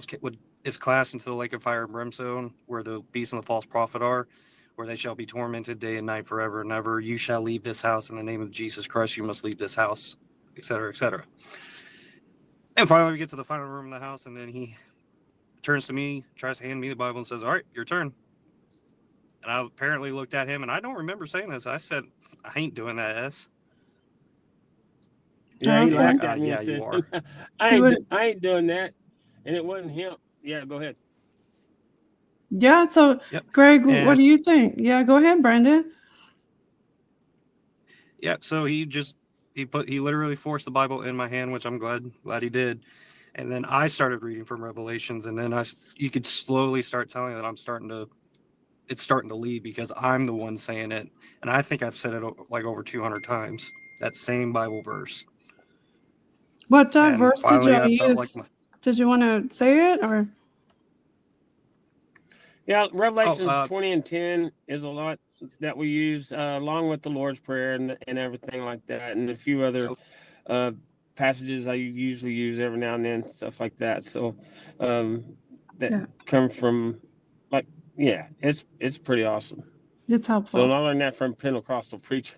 is cast into the lake of fire and brimstone, where the beast and the false prophet are, where they shall be tormented day and night forever and ever. You shall leave this house in the name of Jesus Christ. You must leave this house, etc., etc. And finally, we get to the final room in the house, and then he turns to me, tries to hand me the Bible, and says, "All right, your turn." And I apparently looked at him, and I don't remember saying this. I said, "I ain't doing that, S." Yeah, he Okay. laughed at me Yeah, and you said, are. I ain't doing that. And it wasn't him. Yeah, go ahead. Yeah. So, Yep. Greg, And- what do you think? Yeah, go ahead, Brandon. Yeah, so he literally forced the Bible in my hand, which I'm glad he did. And then I started reading from Revelations, and then you could slowly start telling that it's starting to leave because I'm the one saying it. And I think I've said it like over 200 times, that same Bible verse. What And verse did finally, you I felt use? Did you want to say it or? Yeah, Revelations 20 and 10 is a lot that we use along with the Lord's Prayer and everything like that, and a few other passages I usually use every now and then, stuff like that. So come from it's pretty awesome. It's helpful. So I learned that from Pentecostal preacher.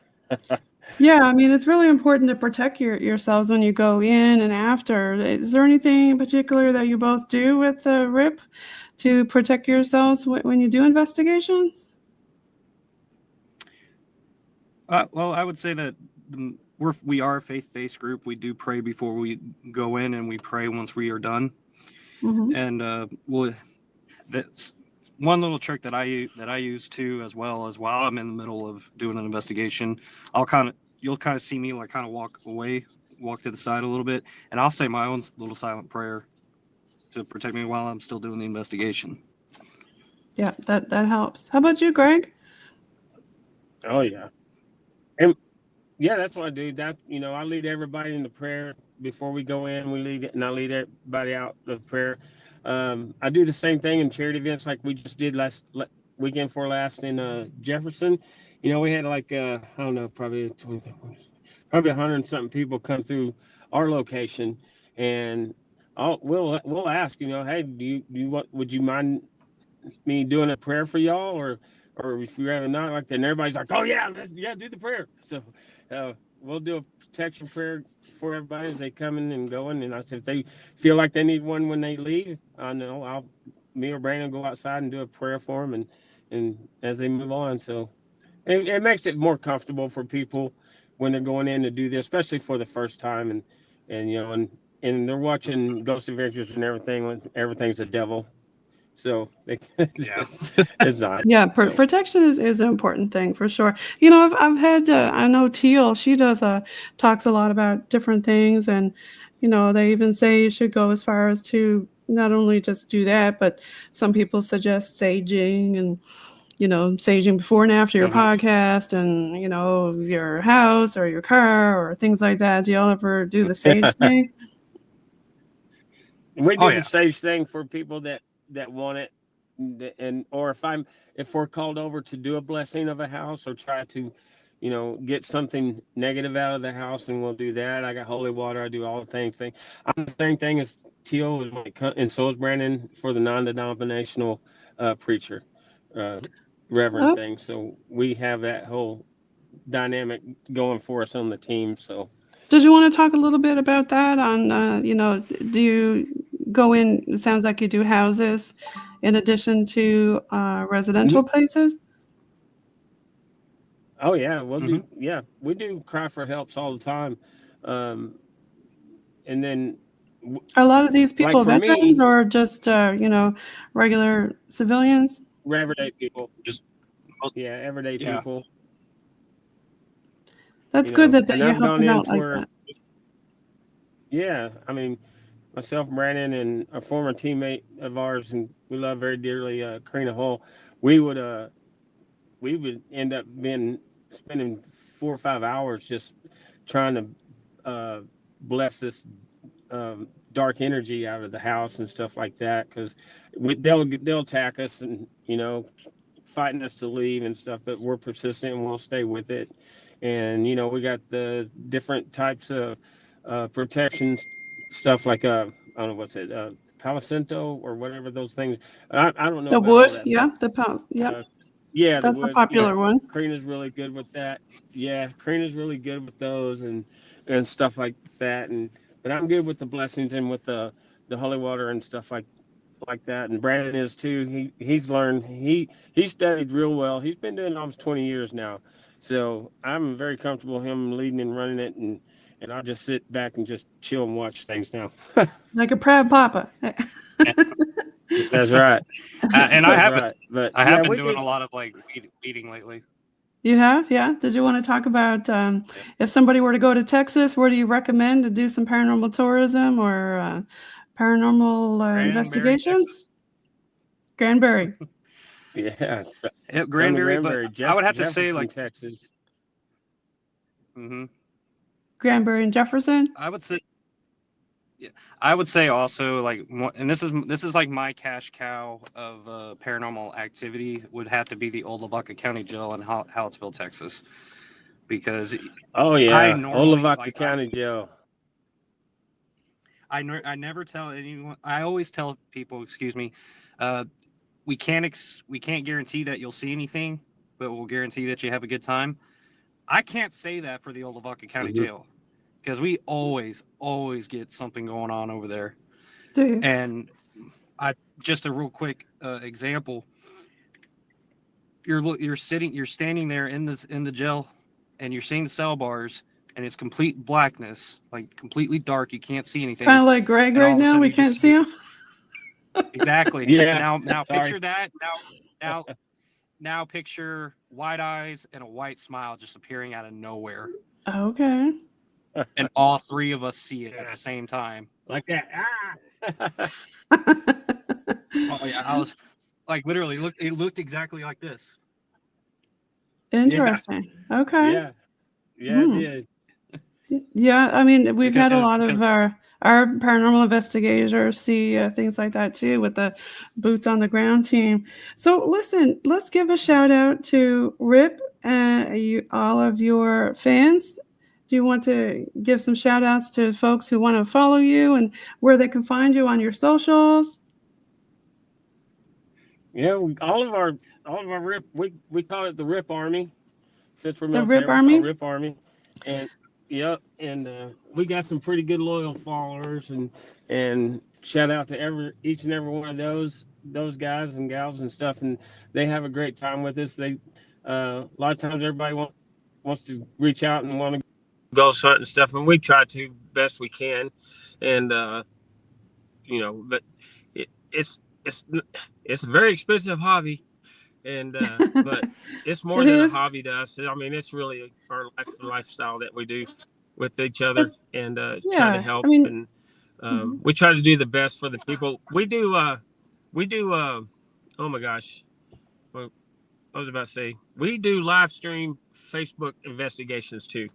Yeah, I mean, it's really important to protect yourselves when you go in and after. Is there anything in particular that you both do with the RIP to protect yourselves when you do investigations? Well, I would say that we are a faith-based group. We do pray before we go in, and we pray once we are done. Mm-hmm. And that's one little trick that I use too, as well as while I'm in the middle of doing an investigation. You'll kind of see me like kind of walk to the side a little bit, and I'll say my own little silent prayer to protect me while I'm still doing the investigation. Yeah, that helps. How about you, Greg? Oh yeah. And yeah, that's what I do. That I lead everybody in the prayer before we go in. I lead everybody out of prayer. I do the same thing in charity events like we just did last weekend for last in Jefferson. We had like I don't know, probably 100 and something people come through our location, and we'll ask, hey, would you mind me doing a prayer for y'all, or if you rather not like that? And everybody's like, "Oh yeah, do the prayer." So we'll do a protection prayer for everybody as they come in and going. And I said, if they feel like they need one when they leave, I know me or Brandon go outside and do a prayer for them, and as they move on. So it makes it more comfortable for people when they're going in to do this, especially for the first time, and they're watching Ghost Adventures and everything when everything's a devil. So it's not. Yeah, protection is an important thing for sure. I've had I know Teal, she talks a lot about different things, and they even say you should go as far as to not only just do that, but some people suggest saging and saging before and after your podcast and your house or your car or things like that. Do y'all ever do the sage thing? We do the sage thing for people that want it. or if we're called over to do a blessing of a house or try to, get something negative out of the house, and we'll do that. I got holy water. I do all the same thing. I'm the same thing as Teal, and so is Brandon for the non-denominational preacher, reverend thing. So we have that whole dynamic going for us on the team. So did you want to talk a little bit about that on, do you go in, it sounds like you do houses in addition to residential places? Oh yeah, we do cry for helps all the time. And then Are a lot of these people like for veterans me, or just, regular civilians? everyday people, Just everyday Yeah. people. That's good that and you're I've gone helping in out like for, that. yeah, I mean, myself, Brandon, and a former teammate of ours, and we love very dearly, Karina Hull, we would end up spending 4 or 5 hours just trying to bless this dark energy out of the house and stuff like that, because they'll attack us and fighting us to leave and stuff, but we're persistent and we'll stay with it. And we got the different types of protection stuff, like I don't know what's it, Palo Santo or whatever those things. I don't know The about all wood, that yeah, stuff. yeah, that's the popular one. Karina's really good with that. Yeah, Karina's really good with those and stuff like that. But I'm good with the blessings and with the holy water and stuff like that. And Brandon is too. He's learned. He studied real well. He's been doing it almost 20 years now. So I'm very comfortable him leading and running it, and I'll just sit back and just chill and watch things now. Like a proud papa. That's right. And I haven't. Right. But I have been doing a lot of eating lately. You have, yeah. Did you want to talk about if somebody were to go to Texas, where do you recommend to do some paranormal tourism or paranormal investigations? Texas. Granbury. Yeah. Granbury, but I would have to say Texas. Mm-hmm. Granbury and Jefferson. I would say. Yeah, I would say also and this is like my cash cow of paranormal activity would have to be the Old Lavaca County Jail in Hallettsville, Texas, because Old Lavaca County Jail. I never tell anyone. I always tell people, we can't guarantee that you'll see anything, but we'll guarantee that you have a good time. I can't say that for the Old Lavaca County Jail, because we always get something going on over there. And just a real quick example. You're standing there in the jail, and you're seeing the cell bars, and it's complete blackness, like completely dark. You can't see anything. Kind of like Greg right now. We can't see him. Exactly. Yeah. Now picture that. Now picture white eyes and a white smile just appearing out of nowhere. Okay. And all three of us see it at the same time. Like that. Oh yeah, I was literally it looked exactly like this. Interesting. Yeah. Okay. Yeah. It did. Yeah, I mean, we've had a lot of our paranormal investigators see things like that too with the boots on the ground team. So listen, let's give a shout out to Rip and all of your fans. Do you want to give some shout outs to folks who want to follow you and where they can find you on your socials? Yeah, all of our Rip, we call it the Rip Army. Since we're The military, Rip Army? Rip Army. And we got some pretty good loyal followers, and shout out to each and every one of those guys and gals and stuff, and they have a great time with us. They a lot of times everybody wants to reach out and want to ghost hunt and stuff, and we try to best we can, and but it's a very expensive hobby, and but it's more than a hobby to us. I mean, it's really our lifestyle that we do with each other, and try to help, and we try to do the best for the people. We do oh my gosh, well, I was about to say, we do live stream Facebook investigations too.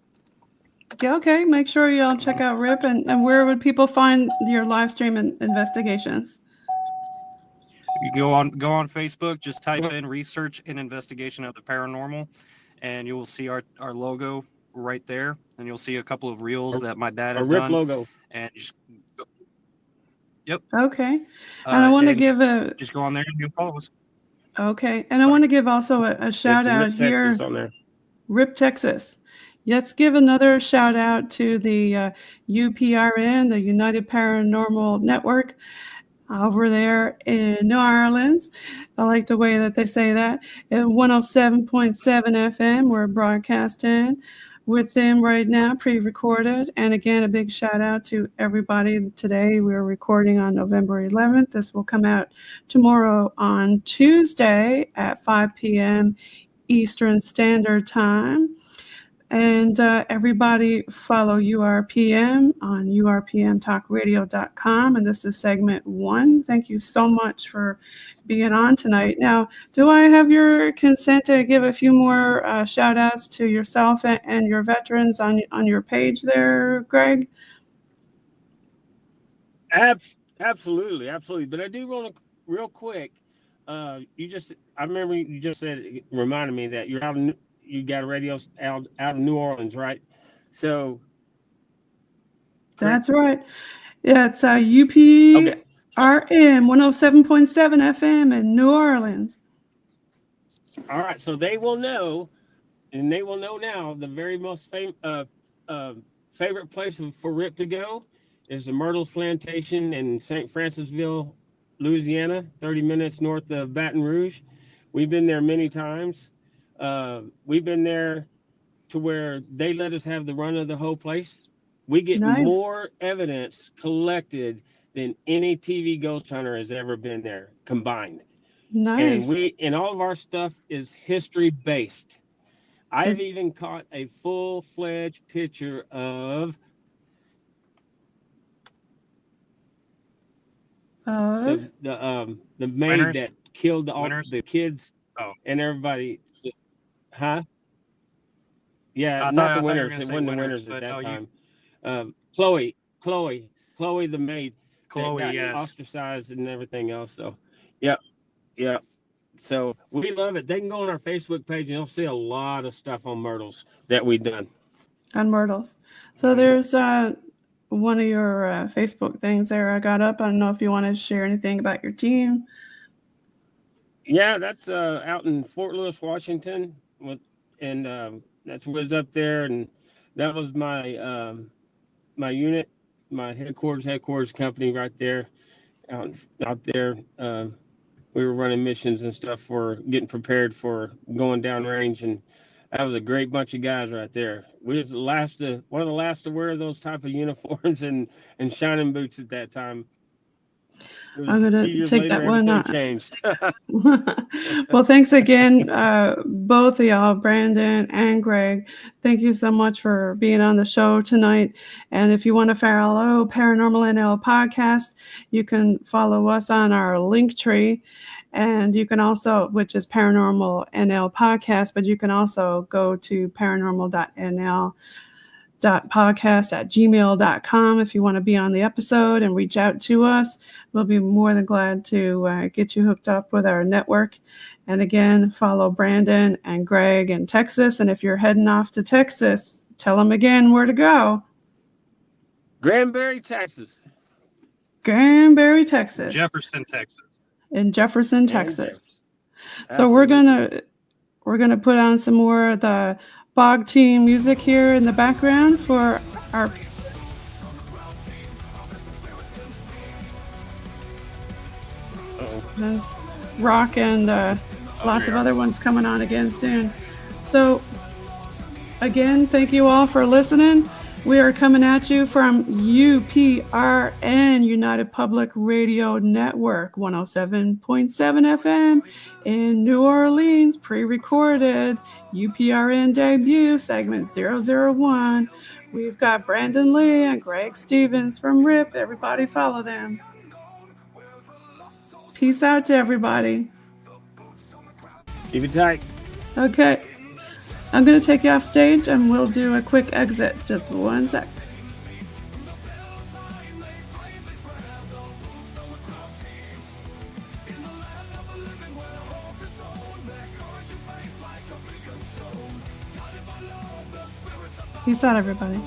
Yeah, okay. Make sure y'all check out Rip, and where would people find your live stream investigations? You go on Facebook, just type in research and investigation of the paranormal, and you will see our logo right there, and you'll see a couple of reels that my dad has done. Logo. And just go. Yep. Okay. And I want to give just go on there and you follow us. Okay. And I want to give also a shout out here. Texas on there. RIP Texas. Let's give another shout out to the UPRN, the United Paranormal Network, over there in New Orleans. I like the way that they say that. At 107.7 FM, we're broadcasting with them right now, pre-recorded. And again, a big shout out to everybody today. We're recording on November 11th. This will come out tomorrow on Tuesday at 5 p.m. Eastern Standard Time. And everybody follow URPM on urpmtalkradio.com. And this is segment 1. Thank you so much for being on tonight. Now, do I have your consent to give a few more shout outs to yourself and your veterans on your page there, Greg? Absolutely. But I do want to, real quick, I remember you just said, it reminded me that you're you got a radio out of New Orleans, right? So that's right. Yeah, it's UPRN 107.7 FM in New Orleans. All right, so they will know, and they will know now, the very most favorite place for Rip to go is the Myrtles Plantation in St. Francisville, Louisiana, 30 minutes north of Baton Rouge. We've been there many times. We've been there to where they let us have the run of the whole place. We get more evidence collected than any TV ghost hunter has ever been there combined. Nice. And all of our stuff is history based. I've even caught a full-fledged picture of the maid Winners? that killed all the kids and everybody. Huh? Yeah, not the winners. It wasn't the winners at that time. Chloe, the maid. Chloe, yes. Ostracized and everything else. So, yeah. So we love it. They can go on our Facebook page and they'll see a lot of stuff on Myrtles that we've done. On Myrtles. So there's one of your Facebook things there I got up. I don't know if you want to share anything about your team. Yeah, that's out in Fort Lewis, Washington. That's what's up there, and that was my my unit, my headquarters company right there, out there. We were running missions and stuff for getting prepared for going downrange, and that was a great bunch of guys right there. We was one of the last to wear those type of uniforms and shining boots at that time. I'm going to take that one on. Well, thanks again, both of y'all, Brandon and Greg. Thank you so much for being on the show tonight. And if you want to follow ParanormalNL Podcast, you can follow us on our link tree. And you can also, which is ParanormalNL Podcast, but you can also go to paranormal.nl.podcast @gmail.com if you want to be on the episode and reach out to us. We'll be more than glad to get you hooked up with our network. And again, follow Brandon and Greg in Texas. And if you're heading off to Texas, tell them again where to go. Granbury, Texas. Jefferson, Texas. In Jefferson, Texas. So we're gonna put on some more of the Bog Team music here in the background for our rock and lots of other ones coming on again soon. So again, thank you all for listening. We are coming at you from UPRN United Public Radio Network, 107.7 FM in New Orleans, pre-recorded UPRN debut, segment 001. We've got Brandon Lee and Greg Stevens from RIP. Everybody follow them. Peace out to everybody. Keep it tight. Okay. I'm going to take you off stage and we'll do a quick exit. Just one sec. Peace out, everybody.